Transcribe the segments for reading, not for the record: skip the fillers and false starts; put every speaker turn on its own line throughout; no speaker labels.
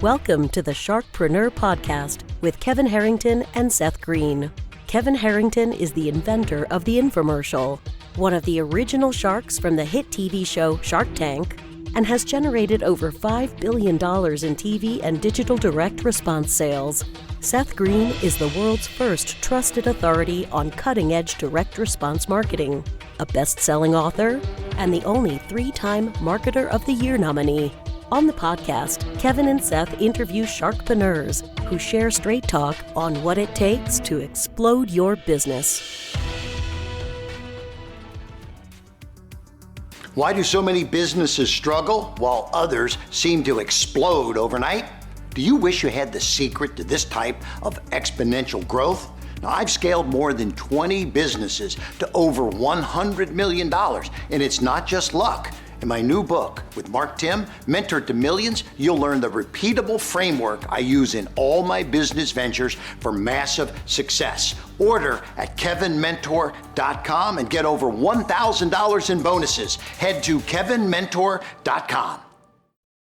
Welcome to the Sharkpreneur podcast with Kevin Harrington and Seth Greene. Kevin Harrington is the inventor of the infomercial, one of the original sharks from the hit TV show Shark Tank, and has generated over $5 billion in TV and digital direct response sales. Seth Greene is the world's first trusted authority on cutting-edge direct response marketing, a best-selling author, and the only 3-time Marketer of the Year nominee. On the podcast, Kevin and Seth interview Sharkpreneurs who share straight talk on what it takes to explode your business.
Why do so many businesses struggle while others seem to explode overnight? Do you wish you had the secret to this type of exponential growth? Now, I've scaled more than 20 businesses to over $100 million, and it's not just luck. In my new book with Mark Tim, Mentor to Millions, you'll learn the repeatable framework I use in all my business ventures for massive success. Order at kevinmentor.com and get over $1,000 in bonuses. Head to kevinmentor.com.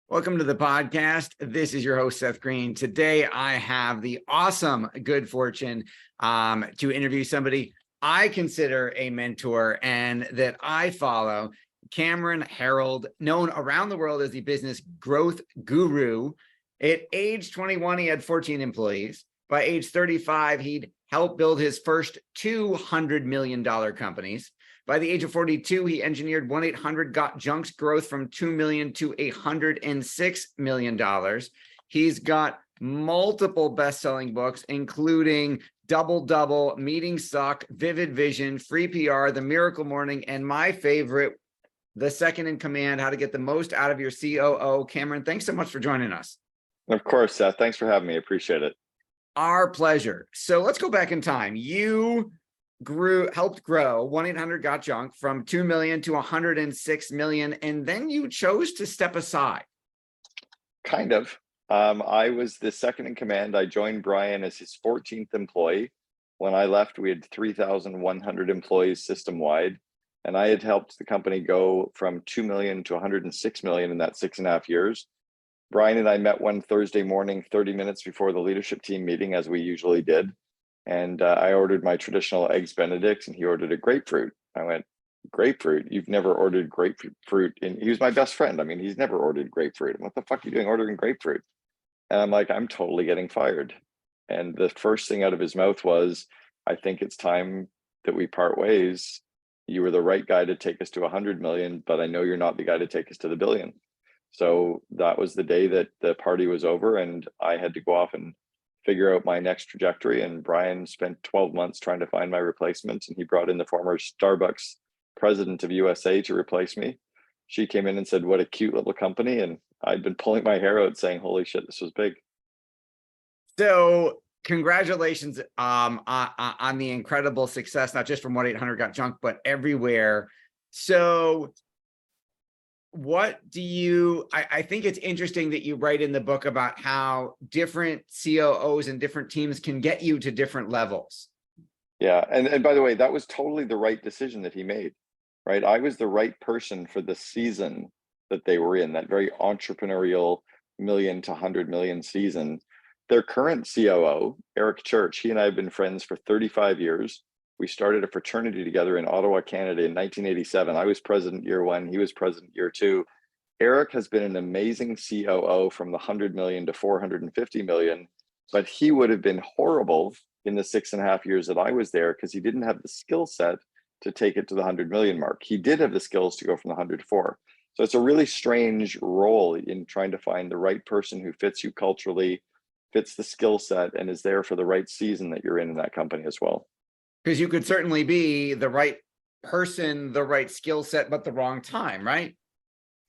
Welcome to the podcast. This is your host, Seth Greene. Today, I have the awesome good fortune to interview somebody I consider a mentor and that I follow, Cameron Herold, known around the world as the business growth guru. At age 21, he had 14 employees. By age 35, he'd helped build his first $200 million companies. By the age of 42, he engineered 1-800-GOT-JUNK's growth from $2 million to $106 million. He's got multiple best-selling books, including Double Double, Meeting Suck, Vivid Vision, Free PR, The Miracle Morning, and my favorite, The Second in Command, How to Get the Most Out of Your COO. Cameron, thanks so much for joining us.
Of course, Seth. Thanks for having me. I appreciate it.
Our pleasure. So let's go back in time. You helped grow 1-800-GOT-JUNK from 2 million to 106 million, and then you chose to step aside.
Kind of. I was the second in command. I joined Brian as his 14th employee. When I left, we had 3,100 employees system-wide, and I had helped the company go from 2 million to 106 million in that 6.5 years. Brian and I met one Thursday morning, 30 minutes before the leadership team meeting, as we usually did. And I ordered my traditional eggs Benedict, and he ordered a grapefruit. I went, grapefruit? You've never ordered grapefruit? And he was my best friend. I mean, he's never ordered grapefruit. What the fuck are you doing ordering grapefruit? And I'm like, I'm totally getting fired. And the first thing out of his mouth was, I think it's time that we part ways. You were the right guy to take us to 100 million, but I know you're not the guy to take us to the billion. So that was the day that the party was over, and I had to go off and figure out my next trajectory. And Brian spent 12 months trying to find my replacement, and he brought in the former Starbucks president of USA to replace me. She came in and said, what a cute little company. And I'd been pulling my hair out saying, holy shit, this was big.
So congratulations on the incredible success, not just from 1-800-GOT-JUNK, but everywhere. So what do you, I think it's interesting that you write in the book about how different COOs and different teams can get you to different levels.
Yeah. And by the way, that was totally the right decision that he made, right? I was the right person for the season that they were in, that very entrepreneurial million to 100 million season. Their current COO, Eric Church, he and I have been friends for 35 years. We started a fraternity together in Ottawa, Canada in 1987. I was president year 1, he was president year 2. Eric has been an amazing COO from the 100 million to 450 million, but he would have been horrible in the 6.5 years that I was there because he didn't have the skill set to take it to the 100 million mark. He did have the skills to go from the 100 to 4. So it's a really strange role in trying to find the right person who fits you culturally, fits the skill set, and is there for the right season that you're in that company as well.
Because you could certainly be the right person, the right skill set, but the wrong time, right?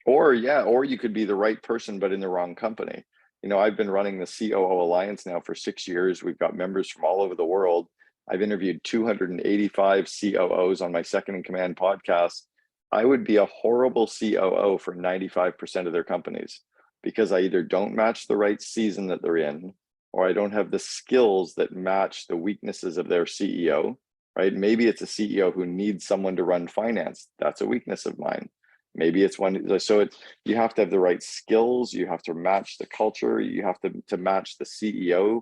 Or you could be the right person, but in the wrong company. You know, I've been running the COO Alliance now for 6 years. We've got members from all over the world. I've interviewed 285 COOs on my Second in Command podcast. I would be a horrible COO for 95% of their companies because I either don't match the right season that they're in, or I don't have the skills that match the weaknesses of their CEO, right? Maybe it's a CEO who needs someone to run finance. That's a weakness of mine. Maybe it's one. So you have to have the right skills. You have to match the culture. You have to match the CEO.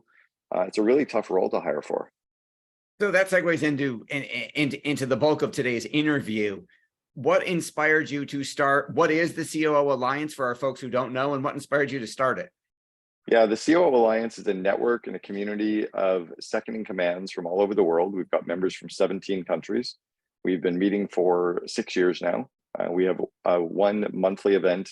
It's a really tough role to hire for.
So that segues into the bulk of today's interview. What inspired you to start? What is the COO Alliance for our folks who don't know, and what inspired you to start it?
Yeah, the COO Alliance is a network and a community of second in commands from all over the world. We've got members from 17 countries. We've been meeting for 6 years now. We have one monthly event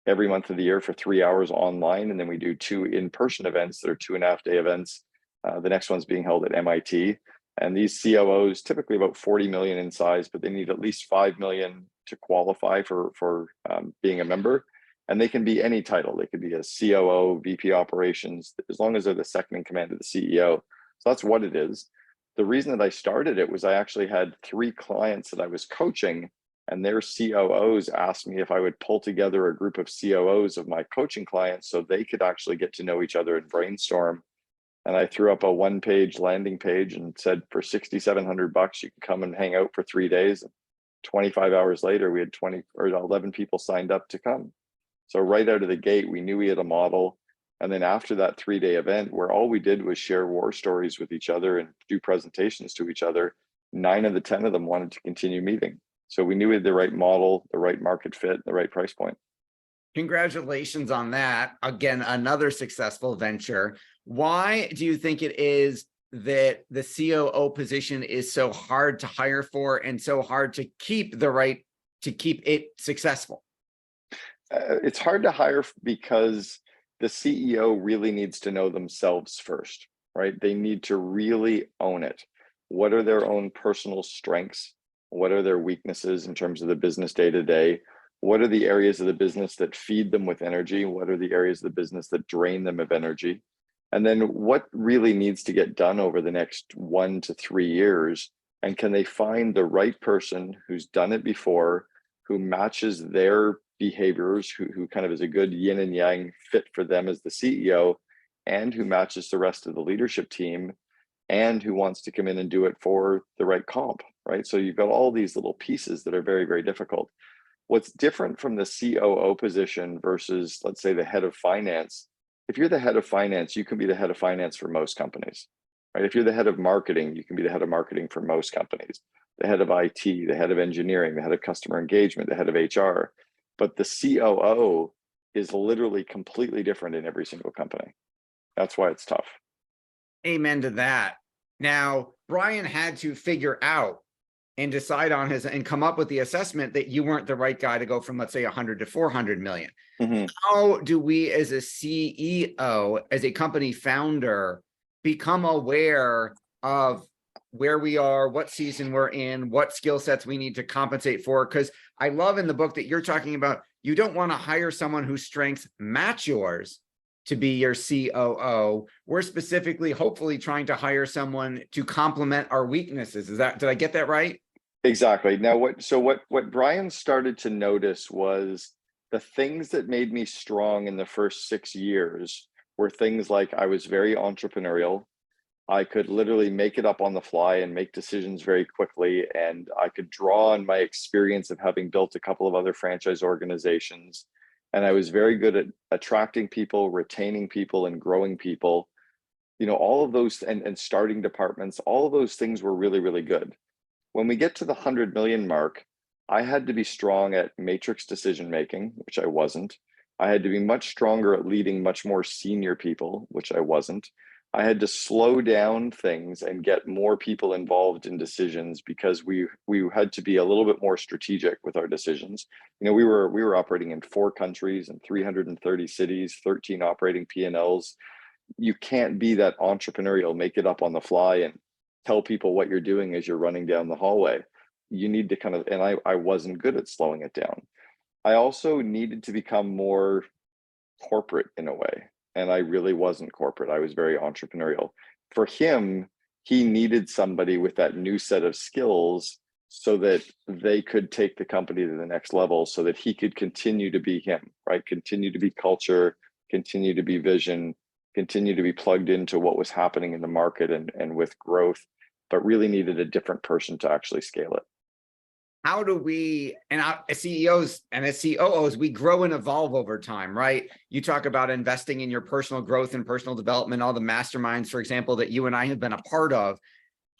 every month of the year for 3 hours online, and then we do 2 in-person events that are 2.5-day events. The next one's being held at MIT. And these COOs, typically about 40 million in size, but they need at least 5 million to qualify for being a member. And they can be any title. They could be a COO, VP operations, as long as they're the second in command of the CEO. So that's what it is. The reason that I started it was I actually had 3 clients that I was coaching, and their COOs asked me if I would pull together a group of COOs of my coaching clients so they could actually get to know each other and brainstorm. And I threw up a 1-page landing page and said, for $6,700, you can come and hang out for 3 days. And 25 hours later, we had 20 or 11 people signed up to come. So right out of the gate, we knew we had a model. And then after that 3-day event, where all we did was share war stories with each other and do presentations to each other, 9 of the 10 of them wanted to continue meeting. So we knew we had the right model, the right market fit, the right price point.
Congratulations on that. Again, another successful venture. Why do you think it is that the COO position is so hard to hire for and so hard to keep it successful?
It's hard to hire because the CEO really needs to know themselves first, right? They need to really own it. What are their own personal strengths? What are their weaknesses in terms of the business day to day? What are the areas of the business that feed them with energy? What are the areas of the business that drain them of energy? And then what really needs to get done over the next 1 to 3 years? And can they find the right person who's done it before, who matches their behaviors, who kind of is a good yin and yang fit for them as the CEO, and who matches the rest of the leadership team, and who wants to come in and do it for the right comp, right? So you've got all these little pieces that are very, very difficult. What's different from the COO position versus, let's say, the head of finance, if you're the head of finance, you can be the head of finance for most companies, right? If you're the head of marketing, you can be the head of marketing for most companies, the head of IT, the head of engineering, the head of customer engagement, the head of HR. But the COO is literally completely different in every single company. That's why it's tough.
Amen to that. Now, Brian had to figure out and decide on and come up with the assessment that you weren't the right guy to go from, let's say, 100 to 400 million. Mm-hmm. How do we as a CEO, as a company founder, become aware of where we are, what season we're in, what skill sets we need to compensate for? Because I love in the book that you're talking about, you don't want to hire someone whose strengths match yours to be your COO. We're specifically, hopefully, trying to hire someone to complement our weaknesses. Did I get that right?
Exactly. Now, what Brian started to notice was the things that made me strong in the first 6 years were things like I was very entrepreneurial. I could literally make it up on the fly and make decisions very quickly. And I could draw on my experience of having built a couple of other franchise organizations. And I was very good at attracting people, retaining people, and growing people. You know, all of those and starting departments, all of those things were really, really good. When we get to the 100 million mark, I had to be strong at matrix decision making, which I wasn't. I had to be much stronger at leading much more senior people, which I wasn't. I had to slow down things and get more people involved in decisions because we had to be a little bit more strategic with our decisions. You know, we were operating in 4 countries and 330 cities, 13 operating P&Ls. You can't be that entrepreneurial, make it up on the fly and tell people what you're doing as you're running down the hallway. You need to kind of, and I wasn't good at slowing it down. I also needed to become more corporate in a way. And I really wasn't corporate. I was very entrepreneurial. For him, he needed somebody with that new set of skills so that they could take the company to the next level, so that he could continue to be him, right? Continue to be culture, continue to be vision, continue to be plugged into what was happening in the market and with growth, but really needed a different person to actually scale it.
how do we, and as CEOs and as COOs, we grow and evolve over time, right? You talk about investing in your personal growth and personal development, all the masterminds, for example, that you and I have been a part of.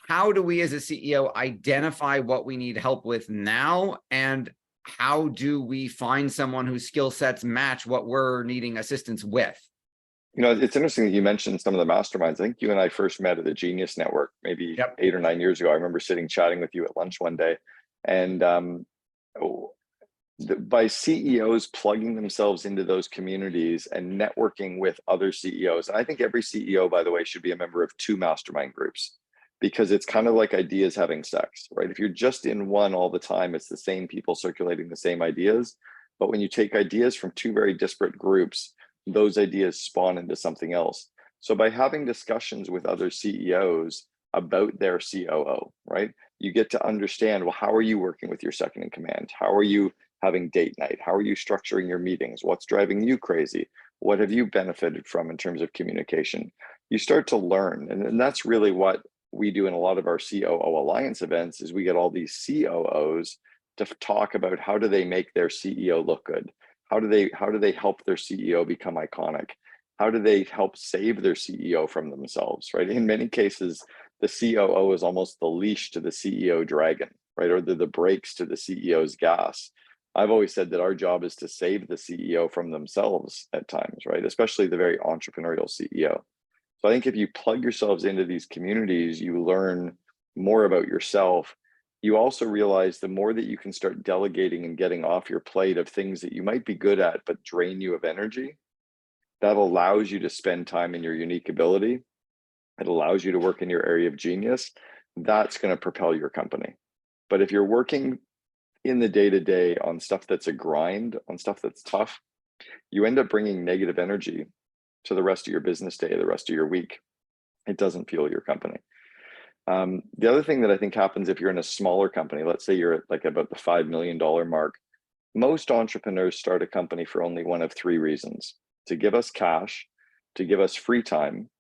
How do we as a CEO identify what we need help with now? And how do we find someone whose skill sets match what we're needing assistance with?
You know, it's interesting that you mentioned some of the masterminds. I think you and I first met at the Genius Network, maybe 8 or 9 years ago. I remember sitting chatting with you at lunch one day. And by CEOs plugging themselves into those communities and networking with other CEOs, and I think every CEO, by the way, should be a member of 2 mastermind groups, because it's kind of like ideas having sex, right? If you're just in one all the time, it's the same people circulating the same ideas. But when you take ideas from 2 very disparate groups, those ideas spawn into something else. So by having discussions with other CEOs about their COO, right? You get to understand, well, how are you working with your second in command? How are you having date night? How are you structuring your meetings? What's driving you crazy? What have you benefited from in terms of communication? You start to learn. And that's really what we do in a lot of our COO Alliance events, is we get all these COOs to talk about how do they make their CEO look good? How do they help their CEO become iconic? How do they help save their CEO from themselves, right? In many cases, the COO is almost the leash to the CEO dragon, right? Or the brakes to the CEO's gas. I've always said that our job is to save the CEO from themselves at times, right? Especially the very entrepreneurial CEO. So I think if you plug yourselves into these communities, you learn more about yourself. You also realize the more that you can start delegating and getting off your plate of things that you might be good at but drain you of energy, that allows you to spend time in your unique ability. It allows you to work in your area of genius. That's going to propel your company. But if you're working in the day-to-day on stuff that's a grind, on stuff that's tough, you end up bringing negative energy to the rest of your business day, the rest of your week. It doesn't fuel your company. The other thing that I think happens if you're in a smaller company, let's say you're at like about the $5 million mark, most entrepreneurs start a company for only one of 3 reasons: to give us cash, to give us free time,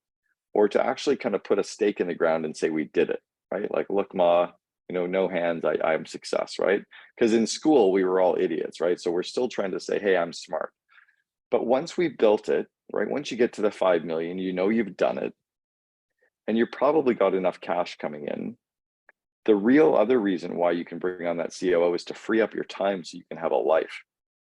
or to actually kind of put a stake in the ground and say, we did it, right? Like, look, Ma, you know, no hands, I'm success, right? Because in school, we were all idiots, right? So we're still trying to say, hey, I'm smart. But once we built it, right, once you get to the 5 million, you know you've done it, and you're probably got enough cash coming in. The real other reason why you can bring on that COO is to free up your time so you can have a life,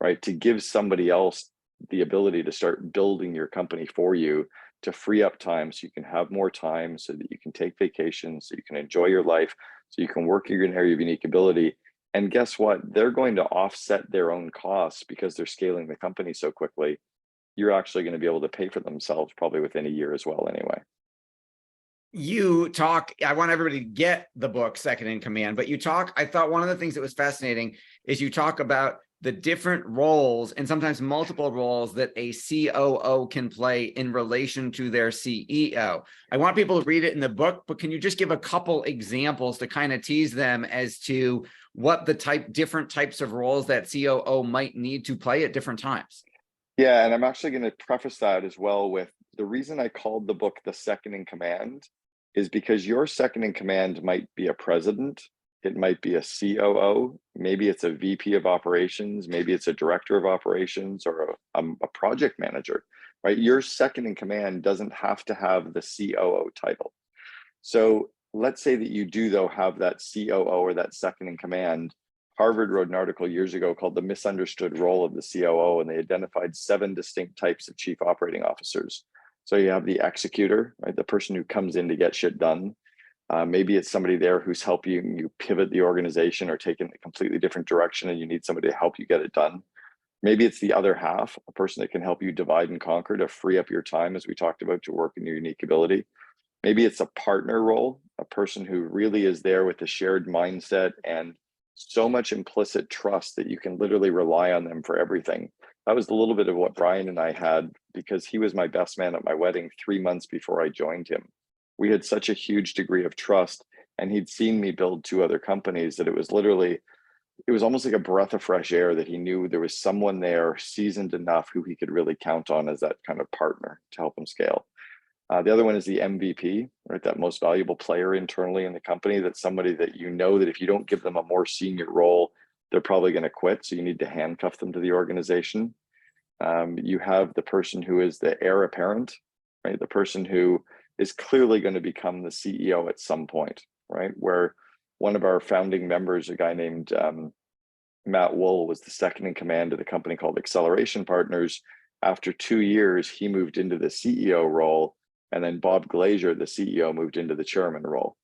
right? To give somebody else the ability to start building your company for you, to free up time so you can have more time, so that you can take vacations, so you can enjoy your life, so you can work in your area of unique ability. And guess what? They're going to offset their own costs because they're scaling the company so quickly. You're actually going to be able to pay for themselves probably within a year as well anyway.
You talk, I want everybody to get the book Second in Command, but you talk, I thought one of the things that was fascinating is you talk about the different roles and sometimes multiple roles that a COO can play in relation to their CEO. I want people to read it in the book, but can you just give a couple examples to kind of tease them as to what the different types of roles that COO might need to play at different times?
Yeah, and I'm actually going to preface that as well with the reason I called the book The Second in Command is because your second in command might be a president, it might be a COO, maybe it's a VP of operations, maybe it's a director of operations, or a project manager, right? Your second in command doesn't have to have the COO title. So let's say that you do, though, have that COO or that second in command. Harvard wrote an article years ago called The Misunderstood Role of the COO, and they identified 7 distinct types of chief operating officers. So you have the executor, right? The person who comes in to get shit done. Maybe it's somebody there who's helping you pivot the organization or take in a completely different direction and you need somebody to help you get it done. Maybe it's the other half, a person that can help you divide and conquer to free up your time, as we talked about, to work in your unique ability. Maybe it's a partner role, a person who really is there with a shared mindset and so much implicit trust that you can literally rely on them for everything. That was a little bit of what Brian and I had, because he was my best man at my wedding 3 months before I joined him. We had such a huge degree of trust, and he'd seen me build 2 other companies that it was almost like a breath of fresh air that he knew there was someone there seasoned enough who he could really count on as that kind of partner to help him scale. The other one is the MVP, right? That most valuable player internally in the company. That's somebody that you know that if you don't give them a more senior role, they're probably going to quit. So you need to handcuff them to the organization. You have the person who is the heir apparent, right? The person who is clearly going to become the CEO at some point, right? Where one of our founding members, a guy named Matt Wool, was the second in command of the company called Acceleration Partners. After 2 years, he moved into the CEO role, and then Bob Glazier, the CEO, moved into the chairman role.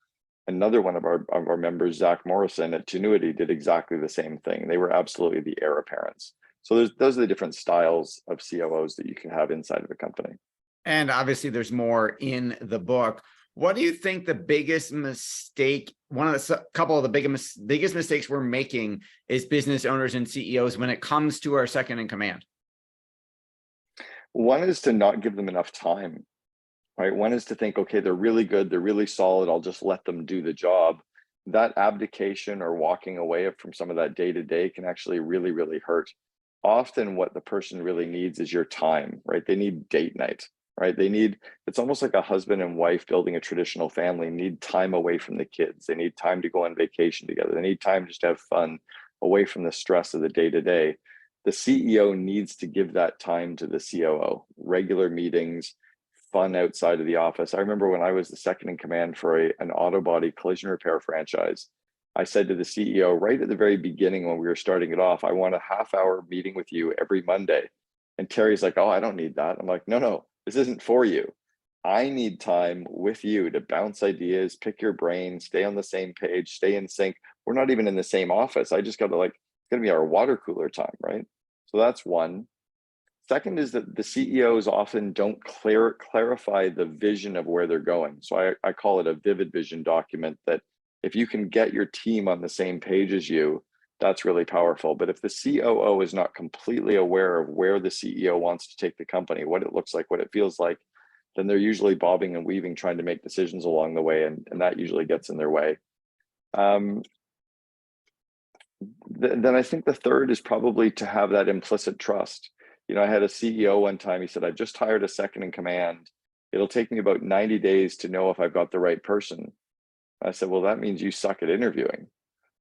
Another one of our members, Zach Morrison at Genuity, did exactly the same thing. They were absolutely the heir apparents. So those are the different styles of COOs that you can have inside of a company.
And obviously there's more in the book. What do you think the biggest mistake, couple of the biggest mistakes we're making is business owners and CEOs when it comes to our second in command?
One is to not give them enough time, right? One is to think, okay, they're really good, they're really solid, I'll just let them do the job. That abdication or walking away from some of that day-to-day can actually really, really hurt. Often what the person really needs is your time, right? They need date night, right? It's almost like a husband and wife building a traditional family need time away from the kids. They need time to go on vacation together. They need time just to have fun away from the stress of the day-to-day. The CEO needs to give that time to the COO, regular meetings, fun outside of the office. I remember when I was the second in command for an auto body collision repair franchise, I said to the CEO right at the very beginning when we were starting it off, I want a half-hour meeting with you every Monday. And Terry's like, oh, I don't need that. I'm like, no, this isn't for you. I need time with you to bounce ideas, pick your brain, stay on the same page, stay in sync. We're not even in the same office. I just got to it's going to be our water cooler time, right? So that's one. Second is that the CEOs often don't clarify the vision of where they're going. So I call it a vivid vision document that if you can get your team on the same page as you, that's really powerful. But if the COO is not completely aware of where the CEO wants to take the company, what it looks like, what it feels like, then they're usually bobbing and weaving, trying to make decisions along the way. And that usually gets in their way. Then I think the third is probably to have that implicit trust. You know, I had a CEO one time, he said, I've just hired a second in command. It'll take me about 90 days to know if I've got the right person. I said, well, that means you suck at interviewing.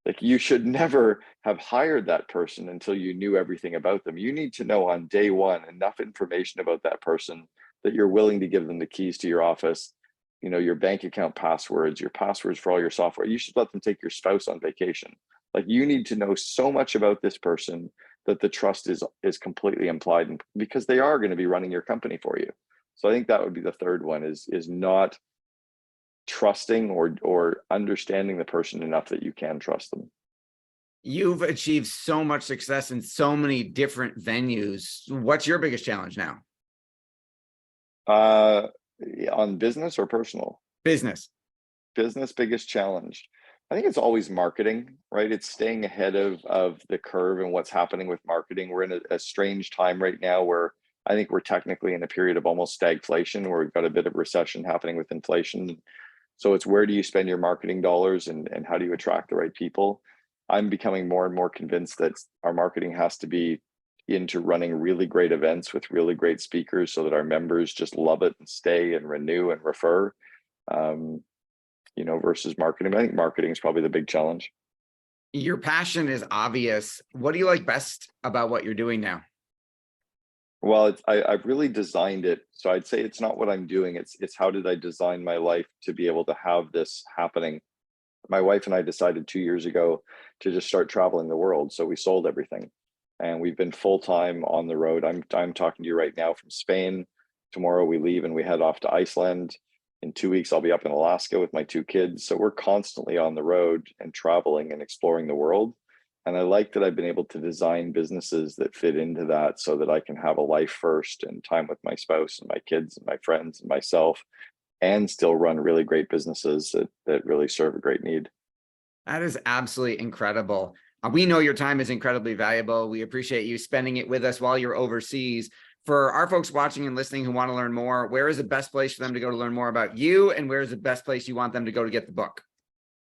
Like, you should never have hired that person until you knew everything about them. You need to know on day one enough information about that person that you're willing to give them the keys to your office, you know, your bank account passwords, your passwords for all your software. You should let them take your spouse on vacation. Like, you need to know so much about this person that the trust is completely implied, because they are going to be running your company for you. So I think that would be the third one, is not trusting or understanding the person enough that you can trust them.
You've achieved so much success in so many different venues. What's your biggest challenge now?
On business or personal?
Business.
Business biggest challenge. I think it's always marketing, right? It's staying ahead of the curve and what's happening with marketing. We're in a strange time right now where I think we're technically in a period of almost stagflation, where we've got a bit of recession happening with inflation. So it's, where do you spend your marketing dollars and how do you attract the right people? I'm becoming more and more convinced that our marketing has to be into running really great events with really great speakers so that our members just love it and stay and renew and refer, versus marketing. I think marketing is probably the big challenge.
Your passion is obvious. What do you like best about what you're doing now?
Well, I've really designed it. So I'd say it's not what I'm doing. It's how did I design my life to be able to have this happening? My wife and I decided 2 years ago to just start traveling the world. So we sold everything, and we've been full-time on the road. I'm talking to you right now from Spain. Tomorrow we leave and we head off to Iceland. In 2 weeks, I'll be up in Alaska with my 2 kids. So we're constantly on the road and traveling and exploring the world. And I like that I've been able to design businesses that fit into that, so that I can have a life first and time with my spouse and my kids and my friends and myself, and still run really great businesses that really serve a great need.
That is absolutely incredible. We know your time is incredibly valuable. We appreciate you spending it with us while you're overseas. For our folks watching and listening who want to learn more, where is the best place for them to go to learn more about you? And where is the best place you want them to go to get the book?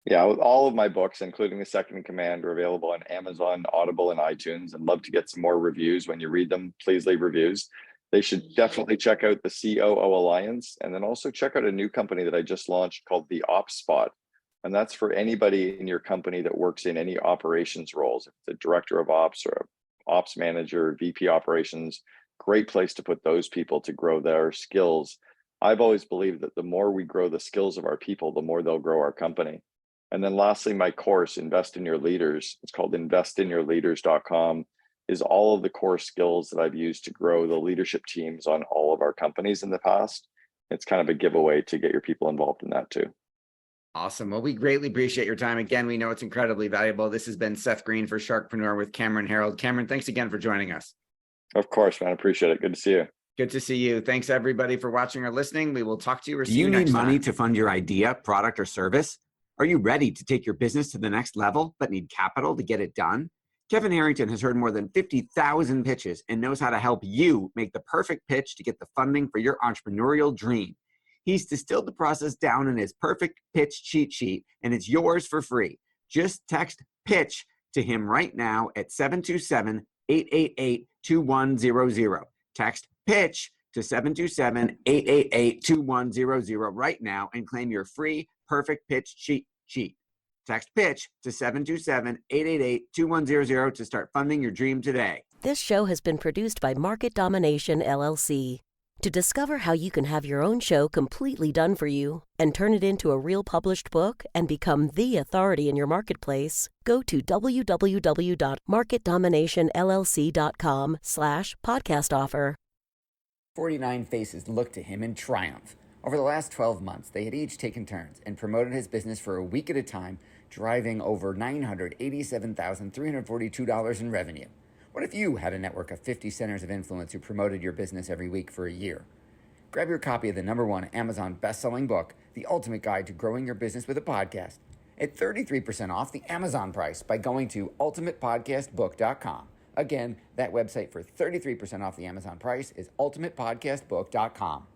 Yeah, all of my books, including The Second in Command, are available on Amazon, Audible, and iTunes. And love to get some more reviews. When you read them, please leave reviews. they should definitely check out the COO Alliance, and then also check out a new company that I just launched called the Ops Spot. And that's for anybody in your company that works in any operations roles. If it's a director of ops or a ops manager, VP operations, great place to put those people to grow their skills. I've always believed that the more we grow the skills of our people, the more they'll grow our company. And then lastly, my course, Invest in Your Leaders, it's called investinyourleaders.com, is all of the core skills that I've used to grow the leadership teams on all of our companies in the past. It's kind of a giveaway to get your people involved in that too.
Awesome. Well, we greatly appreciate your time. Again, we know it's incredibly valuable. This has been Seth Greene for Sharkpreneur with Cameron Herold. Cameron, thanks again for joining us.
Of course, man. Appreciate it. Good to see you.
Good to see you. Thanks, everybody, for watching or listening. We will talk to you or see
Do you
you next
need money
time.
to fund your idea, product, or service? Are you ready to take your business to the next level, but need capital to get it done? Kevin Harrington has heard more than 50,000 pitches and knows how to help you make the perfect pitch to get the funding for your entrepreneurial dream. He's distilled the process down in his perfect pitch cheat sheet, and it's yours for free. Just text PITCH to him right now at 727-888-2100. Text PITCH to 727-888-2100 right now and claim your free perfect pitch cheat sheet. Text PITCH to 727-888-2100 to start funding your dream today.
This show has been produced by Market Domination, LLC. To discover how you can have your own show completely done for you and turn it into a real published book and become the authority in your marketplace, go to www.marketdominationllc.com/podcast offer.
49 faces looked to him in triumph. Over the last 12 months, they had each taken turns and promoted his business for a week at a time, driving over $987,342 in revenue. What if you had a network of 50 centers of influence who promoted your business every week for a year? Grab your copy of the #1 Amazon best-selling book, The Ultimate Guide to Growing Your Business with a Podcast, at 33% off the Amazon price by going to ultimatepodcastbook.com. Again, that website for 33% off the Amazon price is ultimatepodcastbook.com.